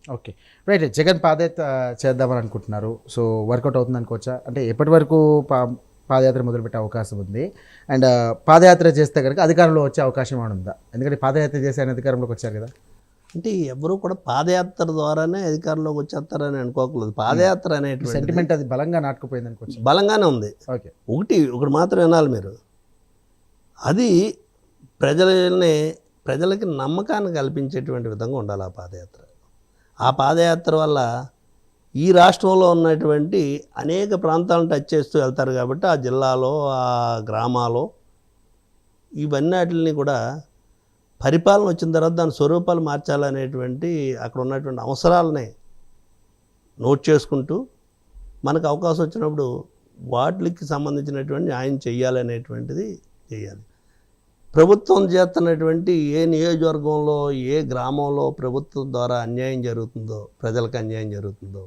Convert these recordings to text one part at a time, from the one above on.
Okay. Right. Jagan పాదయాత్ర చేద్దామని అనుకుంటున్నారు. So, work out అవుతుంది అనుకోవచ్చా? అంటే ఎప్పటి వరకు పాదయాత్ర మొదలుపెట్టే అవకాశం ఉంది? అండ్ పాదయాత్ర చేస్తే గనుక అధికారంలో వచ్చే అవకాశం ఏమైనా ఉందా? ఎందుకంటే పాదయాత్ర చేసి ఆయన అధికారంలోకి వచ్చారు కదా! అంటే ఎవరు కూడా పాదయాత్ర ద్వారానే అధికారంలోకి వచ్చేస్తారని అనుకోకూడదు. పాదయాత్ర అనేటువంటిది సెంటిమెంట్ అది బలంగా నాటుకుపోయింది అనుకోవచ్చు. బలంగానే ఉంది. ఓకే. ఒకటి మాత్రం వినాలి మీరు. అది ప్రజలకి నమ్మకాన్ని కల్పించేటువంటి విధంగా ఉండాలి ఆ పాదయాత్ర. ఆ పాదయాత్ర వల్ల ఈ రాష్ట్రంలో ఉన్నటువంటి అనేక ప్రాంతాలను టచ్ చేస్తూ వెళ్తారు కాబట్టి ఆ జిల్లాలో, ఆ గ్రామాలో ఇవన్నిటిని కూడా పరిపాలన వచ్చిన తర్వాత దాని స్వరూపాలు మార్చాలనేటువంటి అక్కడ ఉన్నటువంటి అవసరాలని నోట్ చేసుకుంటూ మనకు అవకాశం వచ్చినప్పుడు వాటికి సంబంధించినటువంటి న్యాయం చేయాలనేటువంటిది చేయాలి. ప్రభుత్వం చేస్తున్నటువంటి ఏ నియోజకవర్గంలో, ఏ గ్రామంలో ప్రభుత్వం ద్వారా అన్యాయం జరుగుతుందో, ప్రజలకు అన్యాయం జరుగుతుందో,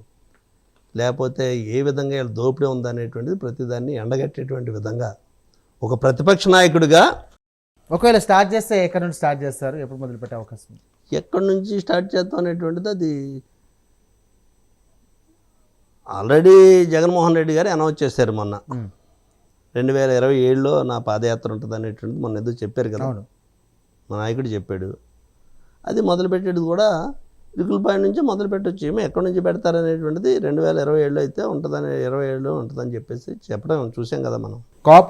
లేకపోతే ఏ విధంగా దోపిడీ ఉందనేటువంటిది ప్రతిదాన్ని ఎండగట్టేటువంటి విధంగా ఒక ప్రతిపక్ష నాయకుడిగా ఒకవేళ స్టార్ట్ చేస్తే ఎక్కడి నుండి స్టార్ట్ చేస్తారు? ఎప్పుడు మొదలుపెట్టే అవకాశం ఉంది? ఎక్కడి నుంచి స్టార్ట్ చేద్దాం అనేటువంటిది అది ఆల్రెడీ జగన్మోహన్ రెడ్డి గారు అనౌన్స్ చేశారు మొన్న. 2027లో నా పాదయాత్ర ఉంటుంది అనేటువంటిది మొన్న ఏదో చెప్పారు కదా, అవును. మా నాయకుడు చెప్పాడు. అది మొదలుపెట్టేది కూడా ఇరుకులపాయ నుంచి మొదలుపెట్టొచ్చు. ఏమో ఎక్కడి నుంచి పెడతారనేటువంటిది 2027లో అయితే ఉంటుందని, 27లో ఉంటుందని చెప్పేసి చెప్పడం చూసాం కదా మనం. కాపు